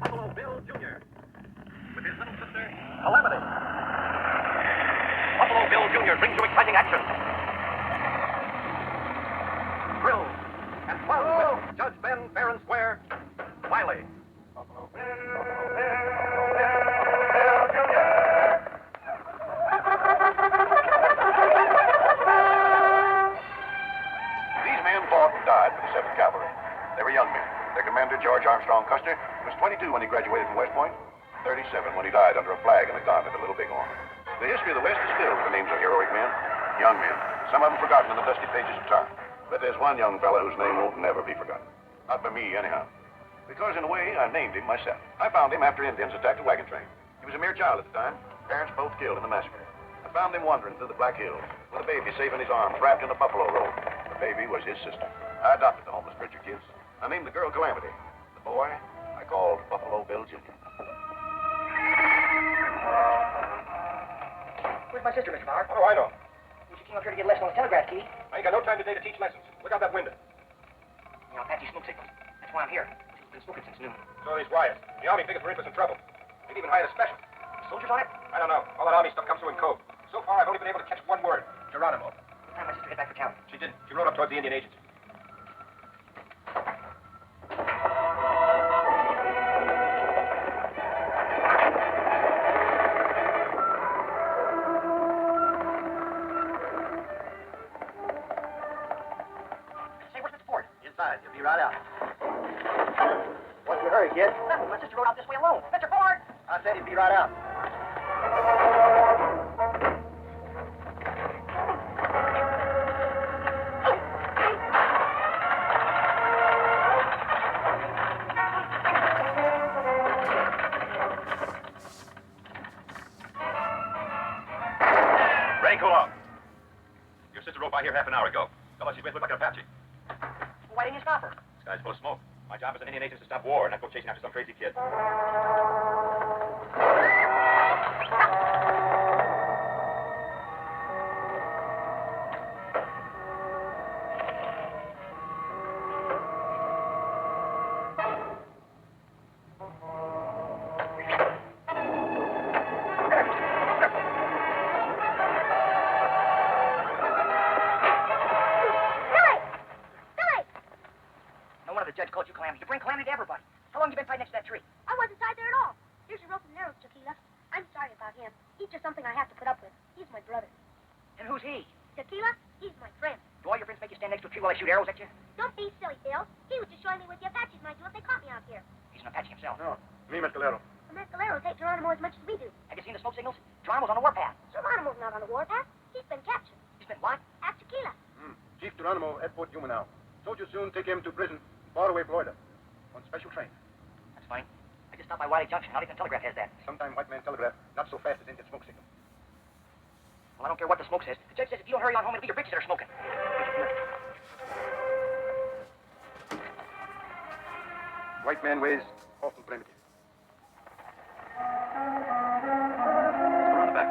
Buffalo Bill Jr. with his little sister, Calamity. Buffalo Bill Jr. brings you exciting action. Thrill and fun with Judge Ben fair and square, Wiley. Buffalo Bill, Buffalo Bill, Buffalo Bill, Buffalo Bill Jr. These men fought and died for the 7th Cavalry. They were young men. Their commander, George Armstrong Custer, was 22 when he graduated from West Point, 37 when he died under a flag and a gun at the Little Bighorn. The history of the West is filled with the names of heroic men, young men, some of them forgotten in the dusty pages of time. But there's one young fella whose name won't never be forgotten. Not by me, anyhow. Because in a way, I named him myself. I found him after Indians attacked a wagon train. He was a mere child at the time. Parents both killed in the massacre. I found him wandering through the Black Hills with a baby safe in his arms, wrapped in a buffalo robe. The baby was his sister. I adopted the homeless preacher kids. I named the girl Calamity. The boy, I called Buffalo Bill Jr. Where's my sister, Mr. Bauer? How do I know? She came up here to get a lesson on the telegraph key. I ain't got no time today to teach lessons. Look out that window. You know, Apache smoke signals. That's why I'm here. She's been smoking since noon. So these wires. The Army figures we're in for some trouble. They've even hired a special. Soldiers on it? I don't know. All that Army stuff comes through in code. So far, I've only been able to catch one word. Geronimo. What time my sister get back for town? She didn't. She rode up towards the Indian agency. You'll be right out. What's your hurry, kid? Nothing. My sister rode out this way alone. Mr. Ford! I said he'd be right out. Ray, cool off. Your sister rode by here half an hour ago. Fellow she's with looked like an Apache. Why didn't you stop her? This guy's full of smoke. My job as an Indian agent is to stop war and not go chasing after some crazy kid. The judge called you Calamity. You bring Calamity to everybody. How long you been tied next to that tree? I wasn't tied there at all. Here's your rope and arrows, Tequila. I'm sorry about him. He's just something I have to put up with. He's my brother. And who's he? Tequila, he's my friend. Do all your friends make you stand next to a tree while they shoot arrows at you? Don't be silly, Bill. He was just showing me what the Apaches might do if they caught me out here. He's an Apache himself. No, me, Mescalero. The Mescaleros hate Geronimo as much as we do. Have you seen the smoke signals? Geronimo's on the warpath. Geronimo's not on the warpath. He's been captured. He's been what? Ask Tequila. Chief Geronimo at Fort Yuma now. Soldiers soon take him to prison, far away Florida, on special train. That's fine. I just stopped by Wiley Junction. How do you think telegraph has that? Sometime white man telegraph, not so fast as Indian smoke signal. Well, I don't care what the smoke says. The judge says if you don't hurry on home, it'll be your britches that are smoking. White man ways often primitive. Around the back.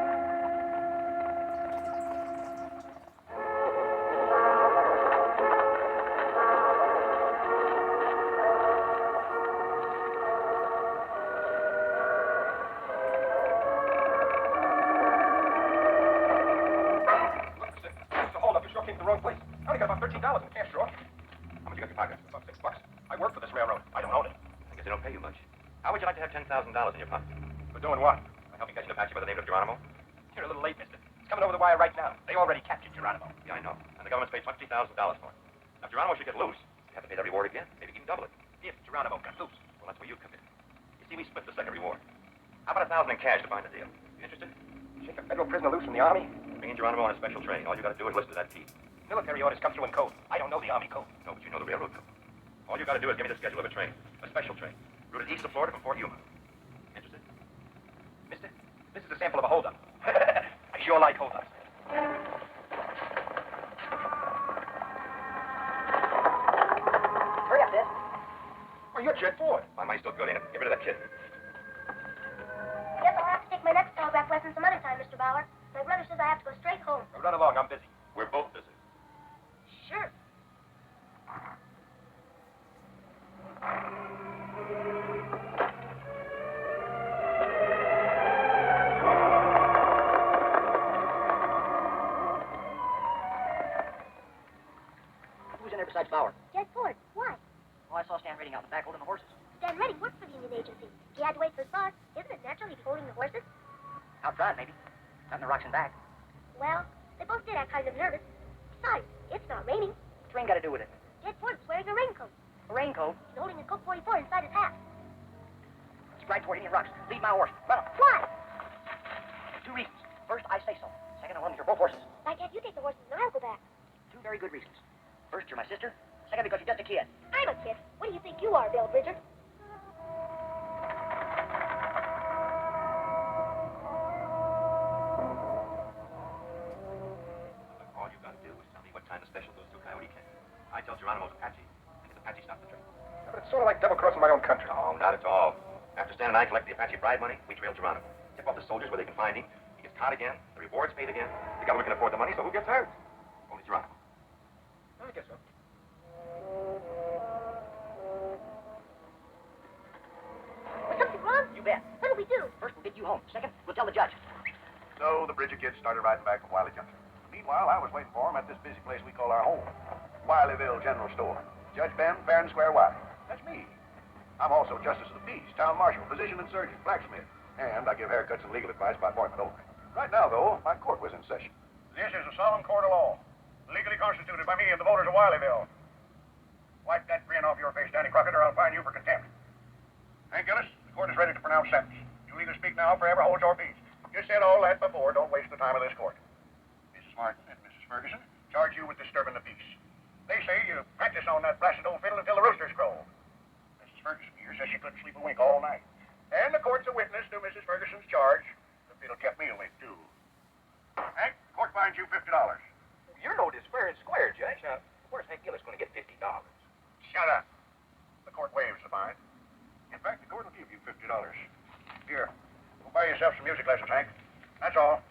The wrong place. I only got about $13 in the cash drawer. How much you got in your pocket? About $6. I work for this railroad. I don't own it. I guess they don't pay you much. How would you like to have $10,000 in your pocket? For doing what? By helping catch an Apache by the name of Geronimo? You're a little late, mister. It's coming over the wire right now. They already captured Geronimo. Yeah, I know. And the government's paid $20,000 for it. Now, if Geronimo should get loose, you have to pay that reward again. Maybe even double it. If Geronimo got loose. Well, that's where you come in. You see, we split the second reward. How about $1,000 in cash to bind the deal? You interested? Shake a federal prisoner loose from the Army? Me and Geronimo on a special train. All you got to do is listen to that key. Military orders come through in code. I don't know the Army code. No, but you know the railroad code. All you got to do is give me the schedule of a train. A special train. Routed east of Florida from Fort Yuma. Interested? Mister, this is a sample of a holdup. I sure like holdups. Hurry up, Ed. Oh, you're Jet Ford. My mind's still good, ain't it? Get rid of that kid. Guess I'll have to take my next telegraph lesson some other time, Mr. Bauer. My brother says I have to go straight home. Run along, I'm busy. We're both busy. Sure. Jed Ford. Why? Oh, I saw Stan Redding out in the back holding the horses. Stan Redding works for the Indian Agency. He had to wait for his boss. Isn't it natural he'd be holding the horses? Out driving, maybe. Not in the rocks and back. Well, they both did act kind of nervous. Besides, it's not raining. What's rain got to do with it? Jed Ford's wearing a raincoat. A raincoat? He's holding a Colt 44 inside his hat. Let's ride toward Indian rocks. Lead my horse. Run 'em. Why? 2 reasons. First, I say so. Second, I want to meet your both horses. Why can't you take the horses and I'll go back? 2 very good reasons. First, you're my sister. Second, because you're just a kid. I'm a kid. What do you think you are, Bill Bridger? All you got to do is tell me what time the special goes to Coyote Canyon. I tell Geronimo's Apache, and his Apache stops the train. Yeah, but it's sort of like double-crossing my own country. No, not at all. After Stan and I collect the Apache bribe money, we trail Geronimo. Tip off the soldiers where they can find him. He gets caught again. The reward's paid again. The government can afford the money, so who gets hurt? Only Geronimo. I guess so. Was something wrong? You bet. What'll we do? First, we'll get you home. Second, we'll tell the judge. So the Bridger kids started riding back from Wiley Junction. Meanwhile, I was waiting for them at this busy place we call our home, Wileyville General Store. Judge Ben, fair and square Wiley. That's me. I'm also Justice of the Peace, Town Marshal, Physician and Surgeon, Blacksmith, and I give haircuts and legal advice by appointment only. Right now, though, my court was in session. This is a solemn court of law, legally constituted by me and the voters of Wileyville. Wipe that grin off your face, Danny Crockett, or I'll fine you for contempt. Hank Gillis, the court is ready to pronounce sentence. You'll either speak now or forever hold your peace. You said all that before. Don't waste the time of this court. Mrs. Martin and Mrs. Ferguson charge you with disturbing the peace. They say you practice on that blasted old fiddle until the roosters crow. Mrs. Ferguson here says she couldn't sleep a wink all night. And the court's a witness to Mrs. Ferguson's charge. The fiddle kept me awake, too. Hank, court fines you $50. Your note is fair and square, Judge. Now, where's Hank Gillis going to get $50? Shut up. The court waives the fine. In fact, the court will give you $50. Here, go buy yourself some music lessons, Hank. That's all.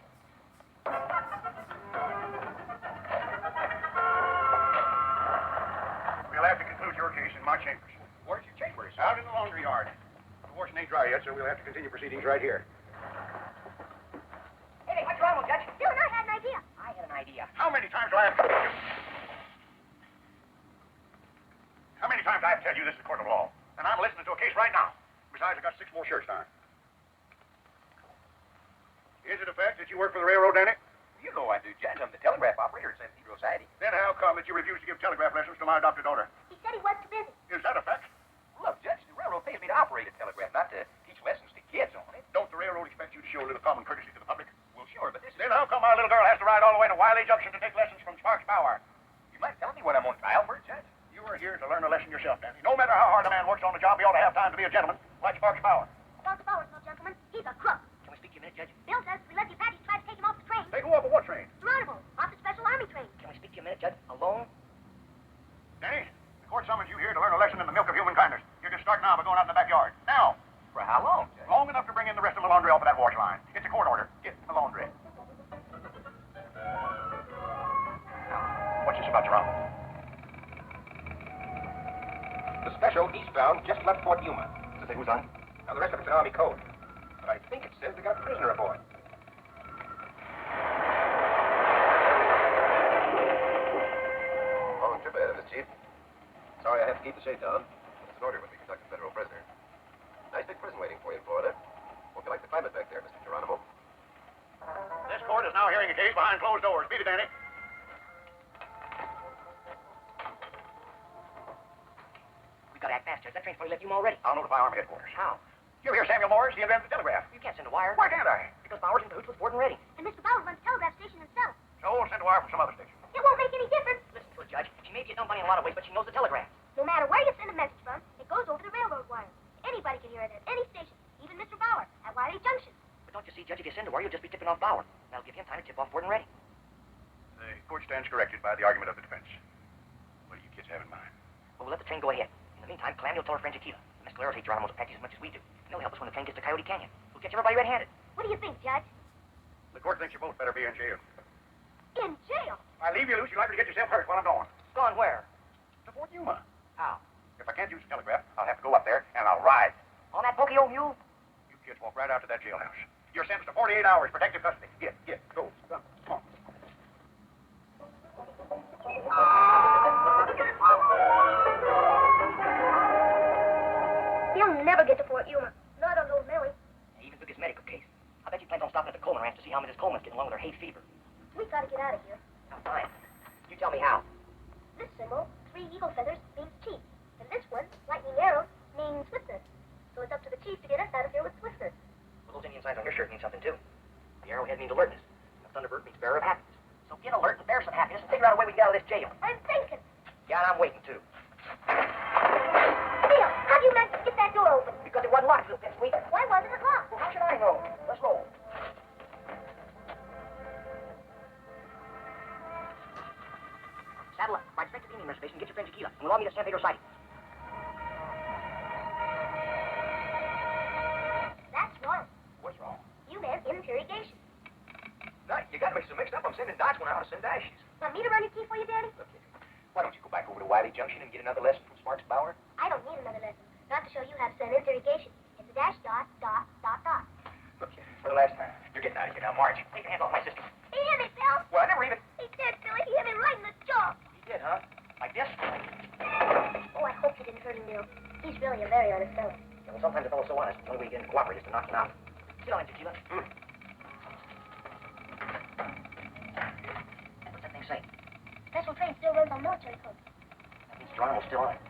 We'll have to conclude your case in my chambers. Where's your chambers? Out in the laundry yard. The washing ain't dry yet, so we'll have to continue proceedings right here. Hey, what's wrong with Judge? Bill and I had an idea. I had an idea. How many times do I have to tell you? How many times do I have to tell you this is a court of law? And I'm listening to a case right now. Besides, I got 6 more shirts on. Is it a fact that you work for the railroad, Danny? You know I do, Judge. I'm the telegraph operator at San Pedro Society. Then how come that you refuse to give telegraph lessons to my adopted daughter? He said he was too busy. Is that a fact? Look, Judge, the railroad pays me to operate a telegraph, not to teach lessons to kids on it. Don't the railroad expect you to show a little common courtesy to the public? Well, sure, but this is... Then how come my little girl has to ride all the way to Wiley Junction to take lessons from Sparks Power? You might tell me when I'm on trial for it, Judge. You are here to learn a lesson yourself, Danny. No matter how hard a man works on the job, he ought to have time to be a gentleman, like Sparks Power. Dr. Bowers, no gentleman. He's a crook. Can we speak to you a minute, Judge? Bill says we let the Apaches try to take him off the train. Take who off of what train? Geronimo, off the Special Army train. Can we speak to you a minute, Judge? Alone? Danny, the court summons you here to learn a lesson in the milk of human kindness. You can start now by going out in the backyard. Now. For how long, Judge? Long enough to bring in the rest of the laundry off of that wash line. It's a court order. Get the laundry. Now, what's this about Geronimo? The special eastbound just left Fort Yuma. Does it say who's on? Now, the rest of it's an Army code. But I think it says they got a prisoner aboard. Long trip ahead of us, Chief. Sorry I have to keep the shade down. It's an order when we conduct a federal prisoner. Nice big prison waiting for you in Florida. Hope you like the climate back there, Mr. Geronimo. This court is now hearing a case behind closed doors. Beat it, Danny. We gotta act fast, Judge. That train's probably left you already. I'll notify Army headquarters. How? You hear Samuel Morris? He invented the telegraph. You can't send a wire. Why can't I? Because Bowers in cahoots with Ford and Redding. And Mr. Bowers runs the telegraph station himself. So we'll send a wire from some other station. It won't make any difference. Listen to it, Judge. She may be a dumb bunny in a lot of ways, but she knows the telegraph. No matter where you send a message from, it goes over the railroad wire. Anybody can hear it at any station, even Mr. Bauer at Wiley Junction. But don't you see, Judge, if you send a wire, you'll just be tipping off Bauer. That'll give him time to tip off Ford and Redding. The court stands corrected by the argument of the defense. What do you kids have in mind? Well, we'll let the train go ahead. In the meantime, Calamity will tell her friend Tequila. The Mescaleros hate Geronimo's Apaches as much as we do. And they'll help us when the train gets to Coyote Canyon. We'll catch everybody red-handed. What do you think, Judge? The court thinks you both better be in jail. In jail? If I leave you loose, you're likely to get yourself hurt while I'm gone. Gone where? To Fort Yuma. How? If I can't use the telegraph, I'll have to go up there and I'll ride. On that pokey old mule? You kids walk right out to that jailhouse. You're sentenced to 48 hours protective custody. Get, go. Come on. get to Fort Yuma. Not on those Millie. He even took his medical case. I bet he plans on stopping at the Coleman Ranch to see how Mrs. Coleman's getting along with her hay fever. We gotta get out of here. Now, fine. You tell me how. This symbol, 3 eagle feathers, means chief. And this one, lightning arrows, means swiftness. So it's up to the chief to get us out of here with swiftness. Well, those Indian signs on your shirt mean something, too. The arrowhead means alertness. The thunderbird means bearer of happiness. So get alert and bear some happiness and figure out a way we can get out of this jail. I'm thinking. Yeah, and I'm waiting, too. Bill, how do you manage to get that door open? Because it wasn't locked, little pipsqueak. Why wasn't it locked? Well, how should I know? Let's roll. Saddle up. Ride straight to the Indian reservation and get your friend Tequila. And we'll all meet at San Pedro Siding. That's wrong. What's wrong? You meant interrogation. No, you got me so mixed up. I'm sending dots when I ought to send dashes. Want me to run your key for you, Danny? Look here. Why don't you go back over to Wiley Junction and get another lesson from Sparks Bauer? I don't need another lesson. Not to show you how to send interrogation. It's a dash dot, dot, dot, dot. Look here. For the last time. You're getting out of here now. March. Take your hands off my sister. He hit me, Bill. Well, I never even... He did, Billy. He hit me right in the jaw. He did, huh? Like this? Oh, I hope you didn't hurt him, Bill. He's really a very honest fellow. Yeah, well, sometimes a fellow's so honest, the only way you get him to cooperate is to knock him out. Sit on him, Tequila. What's that thing say? Special train still runs on military codes. That means Geronimo's still on it.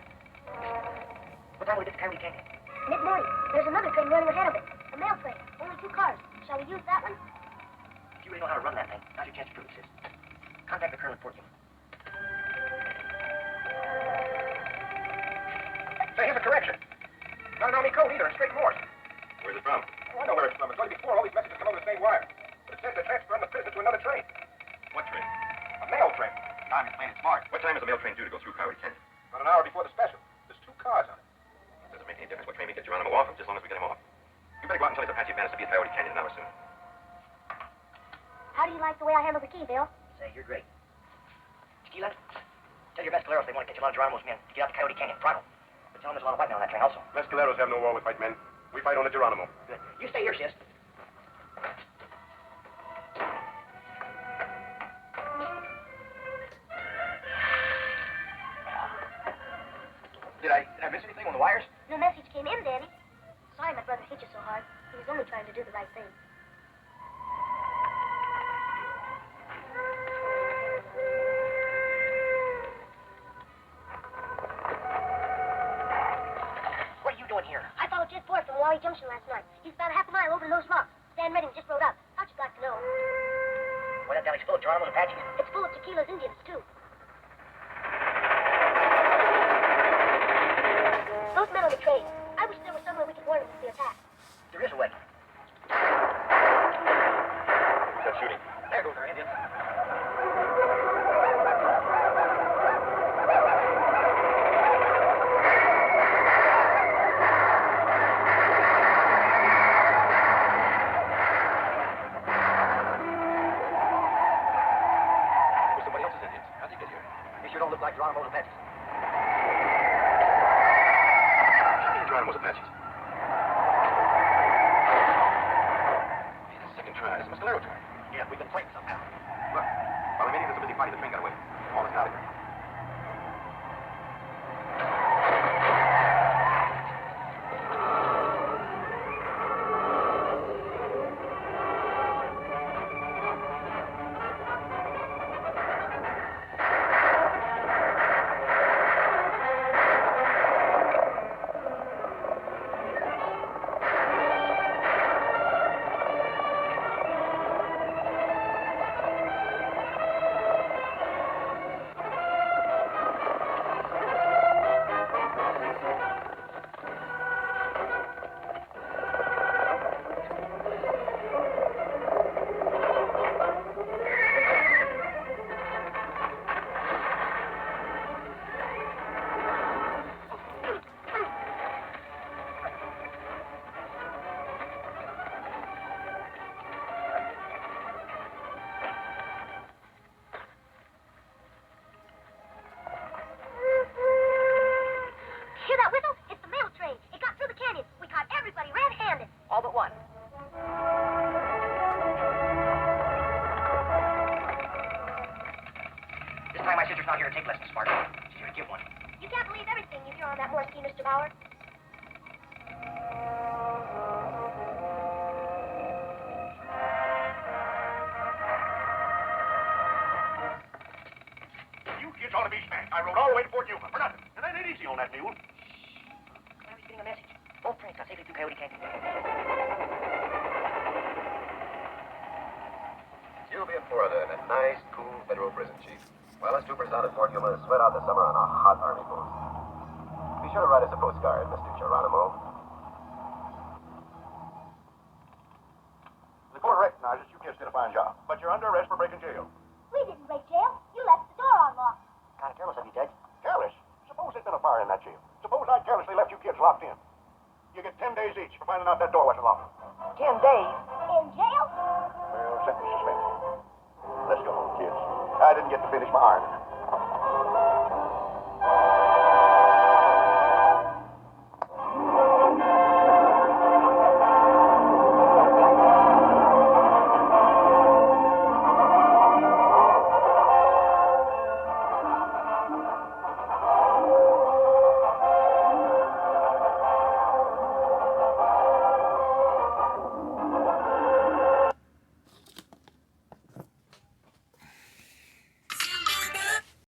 What time will we get to Coyote Canyon? Mid-morning. There's another train running ahead of it. A mail train. Only 2 cars. Shall we use that one? If you really know how to run that thing, now's your chance to prove it, sis. Contact the colonel at Fort Yuma. Say, here's a correction. Not an Army code either, it's straight Morse. Where's it from? Oh, I know where it's from. It's only before all these messages come over the same wire. But it says they're transferring the prisoner to another train. What train? A mail train. Time is plain and smart. What time is the mail train due to go through Coyote Canyon? About an hour before the special. There's 2 cars on it. It doesn't make any difference what train we get Geronimo off of, just as long as we get him off. You better go out and tell his Apache bandits to be at Coyote Canyon an hour soon. How do you like the way I handle the key, Bill? Say, you're great. Tequila, tell your Mescaleros they want to catch a lot of Geronimo's men to get out to Coyote Canyon. Pronto. But tell them there's a lot of white men on that train also. Mescaleros have no war with white men. We fight only Geronimo. Good. You stay here, sis. Did I miss anything on the wires? No message came in, Danny. Sorry my brother hit you so hard. He was only trying to do the right thing. What are you doing here? I followed Jed Ford from Wally Junction last night. He's about a half a mile over in those rocks. Dan Redding just rode up. Thought you'd like to know. Boy, that valley's full of Geronimo's Apaches. It's full of Tequila's Indians, too. Those men on the train. I wish there was somewhere we could warn them if we attack. There is a way. Who's that shooting? There goes our Indians. Who's somebody else's Indians? How'd they get here? They sure don't look like Geronimo's Apaches. Geronimo's Apaches. Hey, that's the second try. It's a Mescalero try. Yeah, we've been fighting somehow. Look, while I'm eating, there's a busy party. The train got away. All is out of here. Hear that whistle? It's the mail train. It got through the canyon. We caught everybody red-handed. All but one. This time my sister's not here to take lessons, Spark. She's here to give one. You can't believe everything you hear on that Morse key, Mr. Bauer. on that mule. Coyote's getting a message. Both trains got safely through Coyote Canyon. You'll be in Florida in a nice, cool federal prison, Chief. While us troopers down at Fort Yuma sweat out the summer on a hot Army post. Be sure to write us a postcard, Mr. Geronimo. The court recognizes you kids did a fine job, but you're under arrest for breaking jail. We didn't break jail. You left the door unlocked. Kind of careless of you, Judge. Careless? Suppose there'd been a fire in that jail. Suppose I carelessly left you kids locked in. You get 10 days each for finding out that door wasn't locked. 10 days? In jail? Well, sentence suspended. Let's go home, kids. I didn't get to finish my ironing.